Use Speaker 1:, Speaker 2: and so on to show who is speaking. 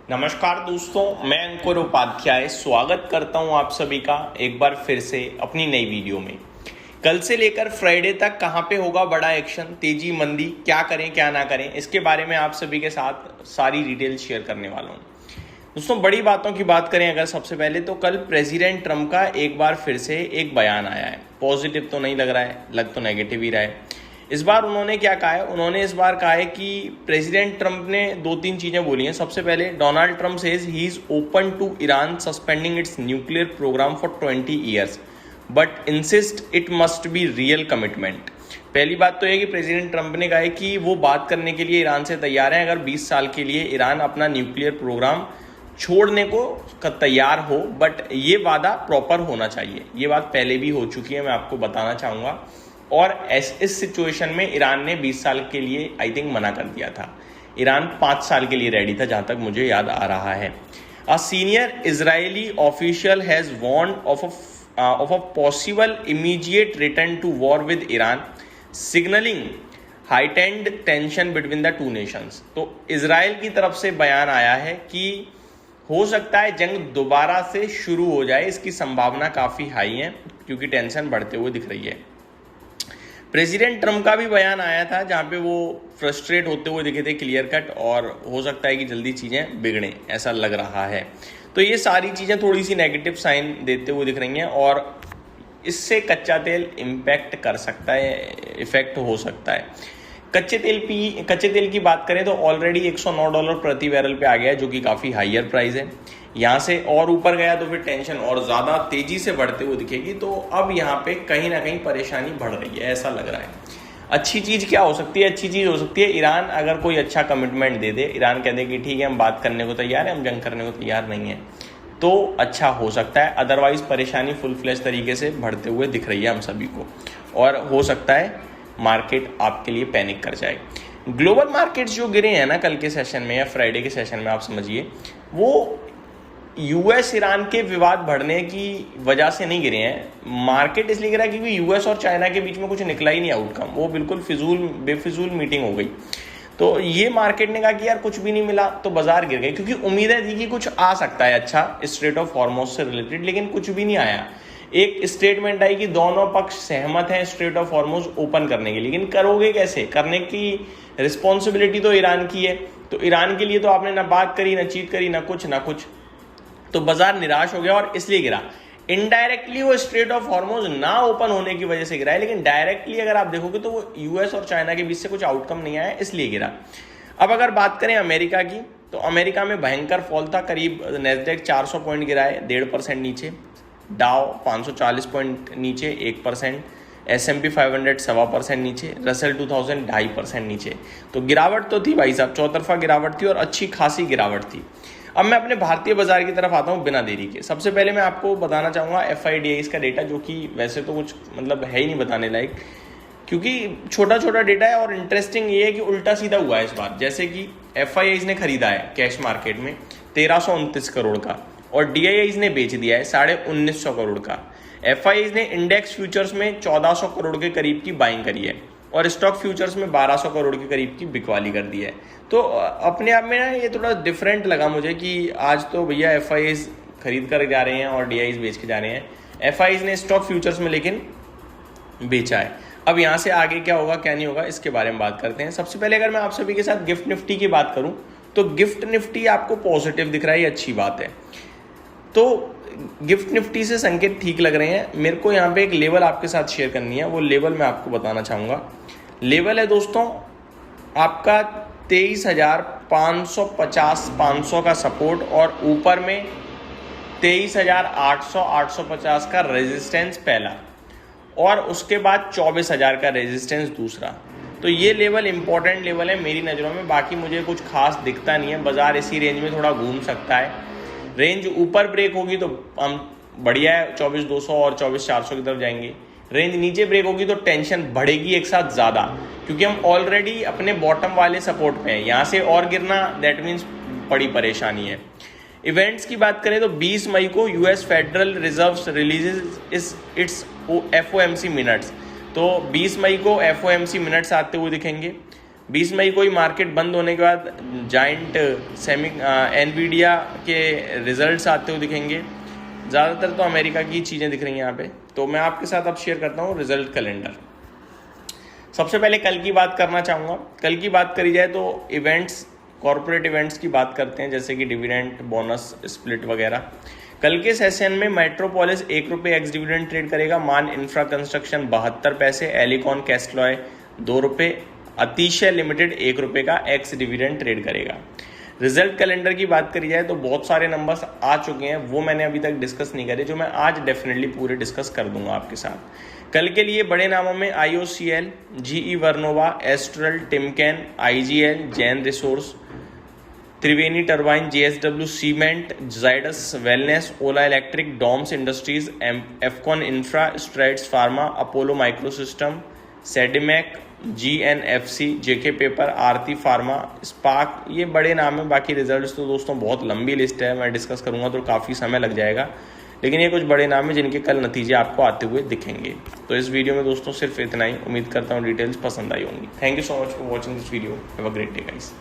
Speaker 1: नमस्कार दोस्तों, मैं अंकुर उपाध्याय स्वागत करता हूं आप सभी का एक बार फिर से अपनी नई वीडियो में। कल से लेकर फ्राइडे तक कहां पे होगा बड़ा एक्शन, तेजी मंदी, क्या करें क्या ना करें, इसके बारे में आप सभी के साथ सारी डिटेल शेयर करने वाला हूं। दोस्तों, बड़ी बातों की बात करें अगर सबसे पहले तो कल प्रेसिडेंट ट्रंप का एक बार फिर से एक बयान आया है। पॉजिटिव तो नहीं लग रहा है, लग तो नेगेटिव ही रहा है। इस बार उन्होंने क्या कहा है, उन्होंने इस बार कहा है कि प्रेसिडेंट ट्रंप ने दो तीन चीजें बोली हैं। सबसे पहले, Donald Trump says he is open to Iran suspending its nuclear programme for 20 years but insist it must be real commitment. पहली बात तो यह कि प्रेसिडेंट ट्रंप ने कहा है कि वो बात करने के लिए ईरान से तैयार हैं अगर 20 साल के लिए ईरान अपना न्यूक्लियर प्रोग्राम छोड़ने को तैयार हो, बट ये वादा प्रॉपर होना चाहिए। ये बात पहले भी हो चुकी है, मैं आपको बताना चाहूँगा। और इस सिचुएशन में ईरान ने 20 साल के लिए आई थिंक मना कर दिया था। ईरान 5 साल के लिए रेडी था, जहां तक मुझे याद आ रहा है। A senior Israeli official has warned of a possible immediate return to war with Iran, signalling heightened tension between the two nations. तो इजराइल की तरफ से बयान आया है कि हो सकता है जंग दोबारा से शुरू हो जाए, इसकी संभावना काफी हाई है क्योंकि टेंशन बढ़ते हुए दिख रही है। प्रेसिडेंट ट्रंप का भी बयान आया था जहां पे वो फ्रस्ट्रेट होते हुए दिखे थे क्लियर कट, और हो सकता है कि जल्दी चीजें बिगड़ें, ऐसा लग रहा है। तो ये सारी चीजें थोड़ी सी नेगेटिव साइन देते हुए दिख रही हैं और इससे कच्चा तेल इम्पैक्ट कर सकता है, इफेक्ट हो सकता है। कच्चे तेल की बात करें तो ऑलरेडी $109 प्रति बैरल पे आ गया है, जो कि काफी हाईयर प्राइस है। यहाँ से और ऊपर गया तो फिर टेंशन और ज्यादा तेजी से बढ़ते हुए दिखेगी। तो अब यहाँ पे कहीं ना कहीं परेशानी बढ़ रही है, ऐसा लग रहा है। अच्छी चीज क्या हो सकती है? अच्छी चीज हो सकती है ईरान अगर कोई अच्छा कमिटमेंट दे दे, ईरान कह दे कि ठीक है हम बात करने को तैयार है, हम जंग करने को तैयार नहीं है, तो अच्छा हो सकता है। अदरवाइज परेशानी फुल फ्लैश तरीके से बढ़ते हुए दिख रही है हम सभी को, और हो सकता है मार्केट आपके लिए पैनिक कर जाए। ग्लोबल मार्केट्स जो गिरे हैं ना कल के सेशन में या फ्राइडे के सेशन में, आप समझिए वो यूएस ईरान के विवाद बढ़ने की वजह से नहीं गिरे हैं। मार्केट इसलिए गिरा क्योंकि यूएस और चाइना के बीच में कुछ निकला ही नहीं आउटकम, वो बिल्कुल बेफिजूल मीटिंग हो गई। तो ये मार्केट ने कहा कि यार कुछ भी नहीं मिला, तो बाजार गिर गए क्योंकि उम्मीदें थी कि कुछ आ सकता है अच्छा स्ट्रेट ऑफ हॉर्मुज़ से रिलेटेड, लेकिन कुछ भी नहीं आया। एक स्टेटमेंट आई कि दोनों पक्ष सहमत हैं स्ट्रेट ऑफ हॉर्मुज़ ओपन करने के लिए, लेकिन करोगे कैसे? करने की रिस्पॉन्सिबिलिटी तो ईरान की है। तो ईरान के लिए तो आपने ना बात करी, ना चीत करी, ना कुछ, तो बाजार निराश हो गया और इसलिए गिरा। इनडायरेक्टली वो स्ट्रेट ऑफ हॉर्मुज़ ना ओपन होने की वजह से गिरा है, लेकिन डायरेक्टली अगर आप देखोगे तो वो यूएस और चाइना के बीच से कुछ आउटकम नहीं आया, इसलिए गिरा। अब अगर बात करें अमेरिका की, तो अमेरिका में भयंकर फॉल था। करीब नेस्डेक 400 पॉइंट गिरा है, 1.5% नीचे। डाउ 540 पॉइंट नीचे, 1%। S&P 500 1.25% नीचे। रसेल 2000 2.5% नीचे। तो गिरावट तो थी भाई साहब, चौतरफा गिरावट थी और अच्छी खासी गिरावट थी। अब मैं अपने भारतीय बाजार की तरफ आता हूँ बिना देरी के। सबसे पहले मैं आपको बताना चाहूँगा FIDIs का डेटा, जो कि वैसे तो कुछ मतलब है ही नहीं बताने लायक, क्योंकि छोटा छोटा डेटा है और इंटरेस्टिंग ये है कि उल्टा सीधा हुआ है इस बार। जैसे कि FIIs ने खरीदा है कैश मार्केट में 1329 करोड़ का, और DIIs ने बेच दिया है 1950 करोड़ का। FIIs ने इंडेक्स फ्यूचर्स में 1400 करोड़ के करीब की बाइंग करी है और स्टॉक फ्यूचर्स में 1200 करोड़ के करीब की बिकवाली कर दी है। तो अपने आप में ना ये थोड़ा डिफरेंट लगा मुझे कि आज तो भैया FIIs खरीद कर जा रहे हैं और DIIs बेच के जा रहे हैं। FIIs ने स्टॉक फ्यूचर्स में लेकिन बेचा है। अब यहाँ से आगे क्या होगा क्या नहीं होगा, इसके बारे में बात करते हैं। सबसे पहले अगर मैं आप सभी के साथ गिफ्ट निफ्टी की बात करूं तो गिफ्ट निफ्टी आपको पॉजिटिव दिख रहा है, ये अच्छी बात है। तो गिफ्ट निफ्टी से संकेत ठीक लग रहे हैं। मेरे को यहाँ पे एक लेवल आपके साथ शेयर करनी है, वो लेवल मैं आपको बताना चाहूँगा। लेवल है दोस्तों आपका 23,550 500 का सपोर्ट, और ऊपर में 23,800 850 का रेजिस्टेंस पहला, और उसके बाद 24,000 का रेजिस्टेंस दूसरा। तो ये लेवल इंपॉर्टेंट लेवल है मेरी नज़रों में। बाकी मुझे कुछ खास दिखता नहीं है, बाजार इसी रेंज में थोड़ा घूम सकता है। रेंज ऊपर ब्रेक होगी तो हम बढ़िया है, 24,200 और 24,400 की तरफ जाएंगे। रेंज नीचे ब्रेक होगी तो टेंशन बढ़ेगी एक साथ ज़्यादा, क्योंकि हम ऑलरेडी अपने बॉटम वाले सपोर्ट पे हैं। यहाँ से और गिरना दैट मीन्स बड़ी परेशानी है। इवेंट्स की बात करें तो 20 मई को US federal reserve releases its FOMC minutes. तो 20 मई को FOMC मिनट्स आते हुए दिखेंगे। 20 मई को ही मार्केट बंद होने के बाद जाइंट एनवीडिया के रिजल्ट्स आते हुए दिखेंगे। ज़्यादातर तो अमेरिका की चीज़ें दिख रही हैं यहाँ पे। तो मैं आपके साथ अब शेयर करता हूँ रिजल्ट कैलेंडर। सबसे पहले कल की बात करना चाहूँगा। कल की बात करी जाए तो इवेंट्स, कॉर्पोरेट इवेंट्स की बात करते हैं, जैसे कि डिविडेंड, बोनस, स्प्लिट वगैरह। कल के सेशन में मेट्रोपोलिस ₹1 एक्स डिविडेंड ट्रेड करेगा, मान इंफ्रा कंस्ट्रक्शन 72 पैसे, एलिकॉन कैस्ट्रॉय ₹2, अतिशय लिमिटेड ₹1 का एक्स डिविडेंड ट्रेड करेगा। रिजल्ट कैलेंडर की बात करी जाए तो बहुत सारे नंबर्स आ चुके हैं, वो मैंने अभी तक डिस्कस नहीं करे, जो मैं आज डेफिनेटली पूरे डिस्कस कर दूंगा आपके साथ। कल के लिए बड़े नामों में IOCL, GE Vernova, Astral, Timken, IGL, Jain resource, Triveni turbine, JSW cement, Zydus wellness, Ola electric, Doms industries, Afcons infra, Strides pharma, Apollo microsystem, Sedemac, GNFC, JK paper, Aarti pharma, SPARC, ये बड़े नाम हैं। बाकी रिजल्ट्स तो दोस्तों बहुत लंबी लिस्ट है, मैं डिस्कस करूंगा तो काफ़ी समय लग जाएगा, लेकिन ये कुछ बड़े नाम हैं जिनके कल नतीजे आपको आते हुए दिखेंगे। तो इस वीडियो में दोस्तों सिर्फ इतना ही। उम्मीद करता हूँ डिटेल्स पसंद आई होंगी। Thank you so much for watching this video. Have a great day guys.